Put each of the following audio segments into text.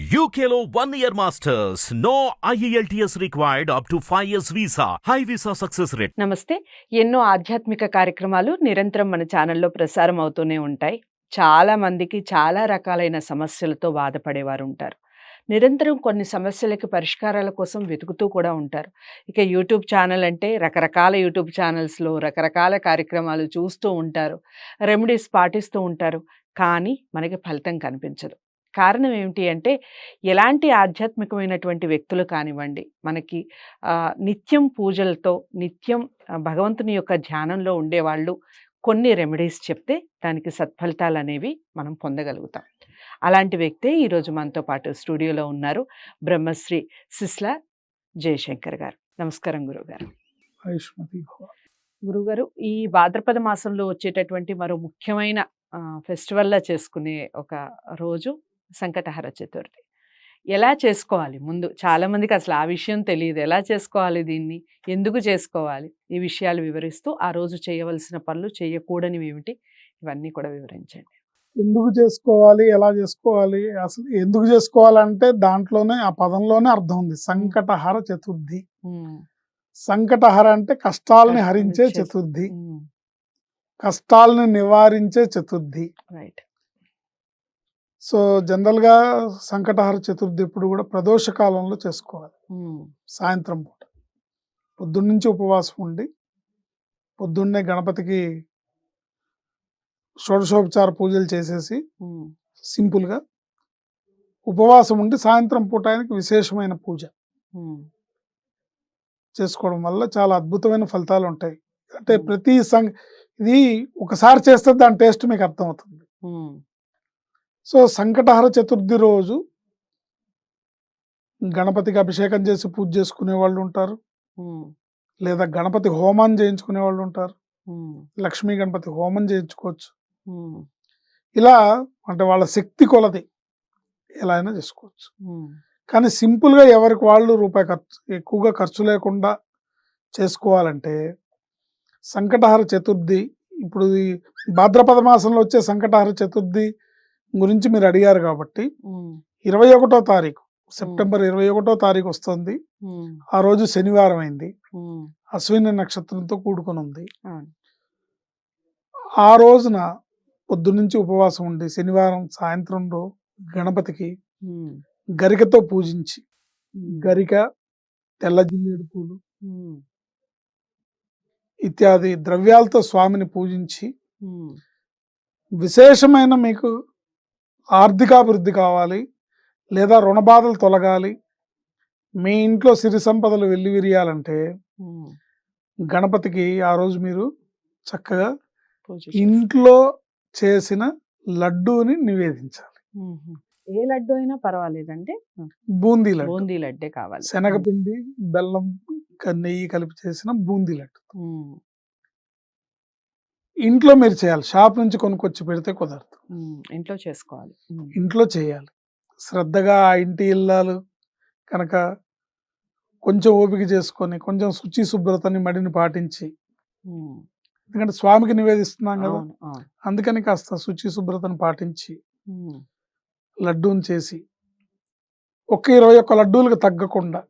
UKLO 1 year masters. No IELTS required up to 5 years visa. High visa success rate. నమస్తే. ఎన్నో ఆధ్యాత్మిక కార్యక్రమాలు నిరంతరం మన ఛానల్లో ప్రసారం అవుతూనే ఉంటాయి. చాలా మందికి చాలా రకాలైన సమస్యలతో బాధపడేవారు ఉంటారు. నిరంతరం కొన్ని సమస్యలకి పరిష్కారాల కోసం వెతుకుతూ కూడా ఉంటారు. ఇక యూట్యూబ్ ఛానల్ అంటే రకరకాల యూట్యూబ్ ఛానల్స్‌లో రకరకాల కార్యక్రమాలు చూస్తూ ఉంటారు. రెమెడీస్ పాటిస్తూ ఉంటారు. కానీ మనకి ఫలితం కనిపించదు. కారణం ఏమిటి అంటే ఎలాంటి ఆధ్యాత్మికమైనటువంటి వ్యక్తులు కానివ్వండి, మనకి నిత్యం పూజలతో, నిత్యం భగవంతుని యొక్క ధ్యానంలో ఉండేవాళ్ళు కొన్ని రెమెడీస్ చెప్తే దానికి సత్ఫలితాలనేవి మనం పొందగలుగుతాం. అలాంటి వ్యక్తే ఈరోజు మనతో పాటు స్టూడియోలో ఉన్నారు. బ్రహ్మశ్రీ సిస్లా జయశంకర్ గారు. నమస్కారం గురువుగారు. గురుగారు, ఈ భాద్రపద మాసంలో వచ్చేటటువంటి మరో ముఖ్యమైన ఫెస్టివల్‌లా చేసుకునే ఒక రోజు సంకటహర చతుర్థి. ఎలా చేసుకోవాలి? ముందు చాలా మందికి అసలు ఆ విషయం తెలీదు. ఎలా చేసుకోవాలి దీన్ని? ఎందుకు చేసుకోవాలి? ఈ విషయాలు వివరిస్తూ ఆ రోజు చేయవలసిన పనులు, చేయకూడనివి ఏమిటి? ఇవన్నీ కూడా వివరించండి. ఎందుకు చేసుకోవాలి, ఎలా చేసుకోవాలి, అసలు ఎందుకు చేసుకోవాలంటే దాంట్లోనే ఆ పదంలోనే అర్థం ఉంది. సంకటహర చతుర్థి. సంకటహర అంటే కష్టాలని హరించే చతుర్థి, కష్టాలని నివారించే చతుర్థి. రైట్. సో జనరల్ గా సంకటహర చతుర్థి ఇప్పుడు కూడా ప్రదోష కాలంలో చేసుకోవాలి. సాయంత్రం పూట పొద్దున్నుంచి ఉపవాసం ఉండి పొద్దున్నే గణపతికి షోడశోపచార పూజలు చేసేసి సింపుల్ గా ఉపవాసం ఉండి సాయంత్రం పూట ఆయనకి విశేషమైన పూజ చేసుకోవడం వల్ల చాలా అద్భుతమైన ఫలితాలు ఉంటాయి. అంటే ప్రతి ఇది ఒకసారి చేస్తే దాని టేస్ట్ మీకు అర్థమవుతుంది. సో సంకటహర చతుర్థి రోజు గణపతికి అభిషేకం చేసి పూజ చేసుకునే వాళ్ళు ఉంటారు, లేదా గణపతి హోమాన్ని చేయించుకునే వాళ్ళు ఉంటారు. లక్ష్మీ గణపతి హోమం చేయించుకోవచ్చు. ఇలా అంటే వాళ్ళ శక్తి కొలది ఎలా అయినా చేసుకోవచ్చు. కానీ సింపుల్గా ఎవరికి వాళ్ళు రూపాయి ఎక్కువగా ఖర్చు లేకుండా చేసుకోవాలంటే సంకటహర చతుర్థి, ఇప్పుడు ఈ భాద్రపద మాసంలో వచ్చే సంకటహర చతుర్థి గురించి మీరు అడిగారు కాబట్టి 21వ తారీఖు సెప్టెంబర్ 21వ తారీఖు వస్తుంది. ఆ రోజు శనివారం అయింది, అశ్విని నక్షత్రంతో కూడుకొని ఉంది. ఆ రోజున పొద్దున్నుంచి ఉపవాసం ఉండి శనివారం సాయంత్రంలో గణపతికి గరికతో పూజించి, గరిక, తెల్ల జిల్లేడు పూలు ఇత్యాది ద్రవ్యాలతో స్వామిని పూజించి, విశేషమైన మీకు ఆర్థికాభివృద్ధి కావాలి, లేదా రుణ బాధలు తొలగాలి, మీ ఇంట్లో సిరి సంపదలు వెల్లివిరియాలంటే గణపతికి ఆ రోజు మీరు చక్కగా ఇంట్లో చేసిన లడ్డూని నివేదించాలి. ఏ లడ్డు అయినా పర్వాలేదండి. బూందీ లడ్డే కావాలి. శనగపిండి, బెల్లం, నెయ్యి కలిపి చేసిన బూందీ లడ్డు ఇంట్లో మీరు చేయాలి. షాప్ నుంచి కొనుక్కొచ్చి పెడితే కుదరదు. ఇంట్లో చేసుకోవాలి. ఇంట్లో చేయాలి. శ్రద్ధగా ఆ ఇంటి ఇల్లాలు కనుక కొంచెం ఓపిక చేసుకొని, కొంచెం శుచి శుభ్రతని మడిని పాటించి, ఎందుకంటే స్వామికి నివేదిస్తున్నాం కదా, అందుకని కాస్త శుచి శుభ్రతను పాటించి లడ్డూని చేసి ఒక్క 21 లడ్డూలకు తగ్గకుండా,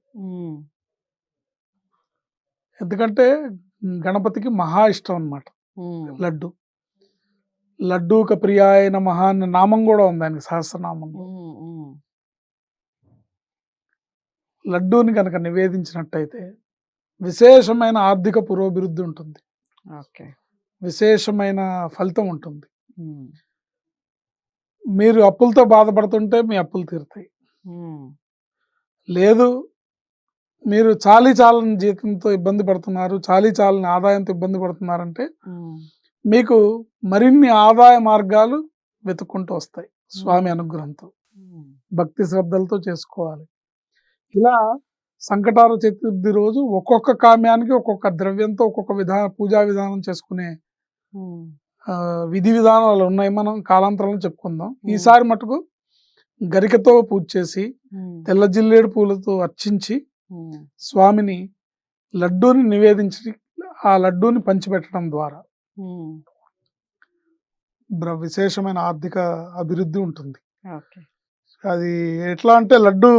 ఎందుకంటే గణపతికి మహా ఇష్టం అన్నమాట లడ్డు. లడ్డూక ప్రియాయ నమః అన్న నామం కూడా ఉంది ఆయనకి, సహస్రనామం. లడ్డూని కనుక నివేదించినట్టయితే విశేషమైన ఆర్థిక పురోభివృద్ధి ఉంటుంది, విశేషమైన ఫలితం ఉంటుంది. మీరు అప్పులతో బాధపడుతుంటే మీ అప్పులు తీరుతాయి. లేదు మీరు చాలని జీతంతో ఇబ్బంది పడుతున్నారు, చాలని ఆదాయంతో ఇబ్బంది పడుతున్నారంటే మీకు మరిన్ని ఆదాయ మార్గాలు వెతుక్కుంటూ వస్తాయి స్వామి అనుగ్రహంతో. భక్తి శ్రద్ధలతో చేసుకోవాలి. ఇలా సంకటహర చతుర్థి రోజు ఒక్కొక్క కామ్యానికి ఒక్కొక్క ద్రవ్యంతో ఒక్కొక్క పూజా విధానం చేసుకునే విధి విధానాలు ఉన్నాయి. మనం కాలాంతరంలో చెప్పుకుందాం. ఈసారి మటుకు గరికతో పూజ చేసి, తెల్ల జిల్లేడు పూలతో అర్చించి, స్వామిని లడ్డూని నివేదించి ఆ లడ్డూని పంచిపెట్టడం ద్వారా విశేషమైన ఆర్థిక అభివృద్ధి ఉంటుంది. అది ఎట్లా అంటే లడ్డు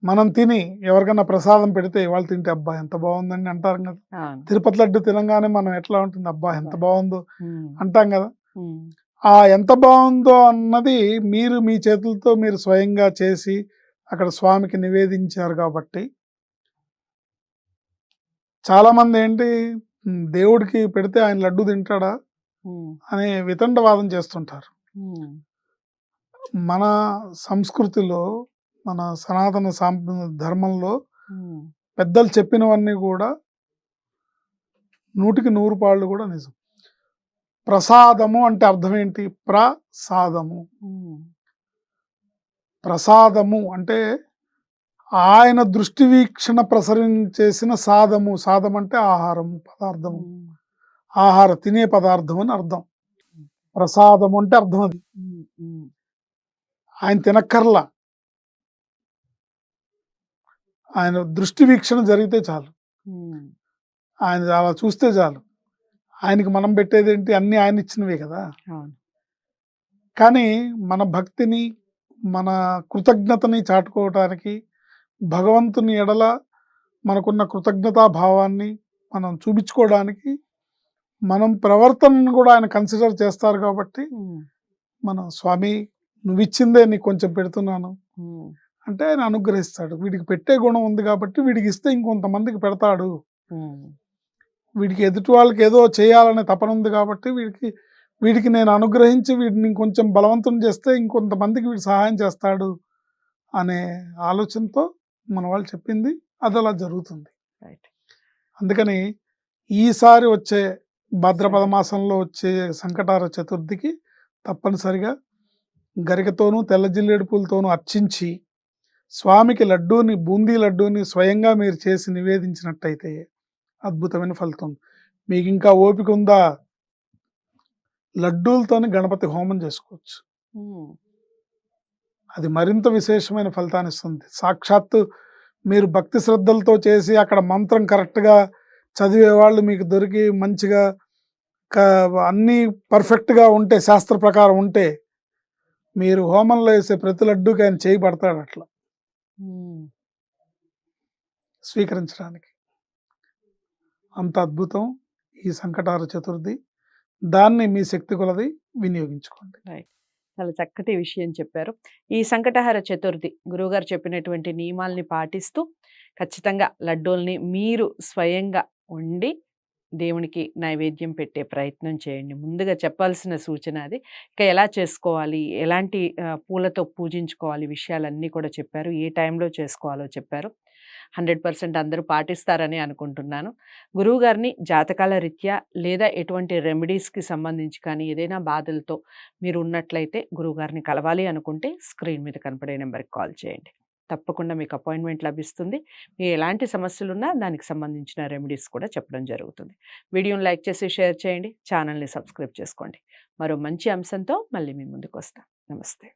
మనం తిని ఎవరికైనా ప్రసాదం పెడితే వాళ్ళు తింటే అబ్బా ఎంత బాగుందని అంటారు కదా. తిరుపతి లడ్డు తినగానే మనం ఎట్లా ఉంటుంది, అబ్బా ఎంత బాగుందో అంటాం కదా. ఆ ఎంత బాగుందో అన్నది మీరు మీ చేతులతో మీరు స్వయంగా చేసి అక్కడ స్వామికి నివేదించారు కాబట్టి చాలా మంది ఏంటి దేవుడికి పెడితే ఆయన లడ్డు తింటాడా అనే వితండవాదం చేస్తుంటారు. మన సంస్కృతిలో మన సనాతన ధర్మంలో పెద్దలు చెప్పినవన్నీ కూడా 100% పాళ్ళు కూడా నిజం. ప్రసాదము అంటే అర్థం ఏంటి? ప్రసాదము. ప్రసాదము అంటే ఆయన దృష్టి వీక్షణ ప్రసరించేసిన సాదము. సాదం అంటే ఆహారము, పదార్థము, తినే పదార్థం అని అర్థం. ప్రసాదము అంటే అర్థం అది. ఆయన తినక్కర్లా, ఆయన దృష్టి వీక్షణ జరిగితే చాలు, ఆయన అలా చూస్తే చాలు. ఆయనకి మనం పెట్టేది ఏంటి? అన్ని ఆయన ఇచ్చినవే కదా. కానీ మన భక్తిని మన కృతజ్ఞతని చాటుకోవటానికి భగవంతుని ఎడల మనకున్న కృతజ్ఞతా భావాన్ని మనం చూపించుకోవడానికి మనం ప్రవర్తనను కూడా ఆయన కన్సిడర్ చేస్తారు కాబట్టి మనం స్వామి నువ్వు ఇచ్చిందే నీకు కొంచెం పెడుతున్నాను అంటే ఆయన అనుగ్రహిస్తాడు. వీడికి పెట్టే గుణం ఉంది కాబట్టి వీడికి ఇస్తే ఇంకొంతమందికి పెడతాడు. వీడికి ఎదుటి వాళ్ళకి ఏదో చేయాలనే తపన ఉంది కాబట్టి వీడికి నేను అనుగ్రహించి వీడిని ఇంకొంచెం బలవంతం చేస్తే ఇంకొంతమందికి వీడు సహాయం చేస్తాడు అనే ఆలోచనతో మన వాళ్ళు చెప్పింది అది అలా జరుగుతుంది. అందుకని ఈసారి వచ్చే భాద్రపద మాసంలో వచ్చే సంకటార చతుర్థికి తప్పనిసరిగా గరికతోనూ తెల్ల జిల్లేడు పూలతోనూ అర్చించి స్వామికి లడ్డూని బూందీ లడ్డూని స్వయంగా మీరు చేసి నివేదించినట్టయితే అద్భుతమైన ఫలితం. మీకు ఇంకా ఓపిక ఉందా, లడ్డూలతోని గణపతి హోమం చేసుకోవచ్చు. అది మరింత విశేషమైన ఫలితాన్ని ఇస్తుంది. సాక్షాత్తు మీరు భక్తి శ్రద్ధలతో చేసి అక్కడ మంత్రం కరెక్ట్గా చదివే వాళ్ళు మీకు దొరికి మంచిగా అన్నీ పర్ఫెక్ట్గా ఉంటే, శాస్త్ర ప్రకారం ఉంటే మీరు హోమంలో వేసే ప్రతి లడ్డూకి ఆయన చేయబడతాడు అట్లా స్వీకరించడానికి. అంత అద్భుతం ఈ సంకటార చతుర్థి. దాన్ని మీ శక్తి కొలది వినియోగించుకోండి. చాలా చక్కటి విషయం చెప్పారు. ఈ సంకటహార చతుర్థి గురువుగారు చెప్పినటువంటి నియమాల్ని పాటిస్తూ ఖచ్చితంగా లడ్డూల్ని మీరు స్వయంగా వండి దేవునికి నైవేద్యం పెట్టే ప్రయత్నం చేయండి. ముందుగా చెప్పాల్సిన సూచన అది. ఇక ఎలా చేసుకోవాలి, ఎలాంటి పూలతో పూజించుకోవాలి విషయాలన్నీ కూడా చెప్పారు. ఏ టైంలో చేసుకోవాలో చెప్పారు. 100% అందరూ పాటిస్తారని అనుకుంటున్నాను. గురువుగారిని జాతకాల రీత్యా లేదా ఎటువంటి రెమెడీస్కి సంబంధించి కానీ ఏదైనా బాధలతో మీరు ఉన్నట్లయితే గురువుగారిని కలవాలి అనుకుంటే స్క్రీన్ మీద కనపడే నెంబర్కి కాల్ చేయండి. తప్పకుండా మీకు అపాయింట్మెంట్ లభిస్తుంది. మీరు ఎలాంటి సమస్యలున్నా దానికి సంబంధించిన రెమెడీస్ కూడా చెప్పడం జరుగుతుంది. వీడియోని లైక్ చేసి షేర్ చేయండి. ఛానల్ని సబ్స్క్రైబ్ చేసుకోండి. మరో మంచి అంశంతో మళ్ళీ మీ ముందుకు వస్తాం. నమస్తే.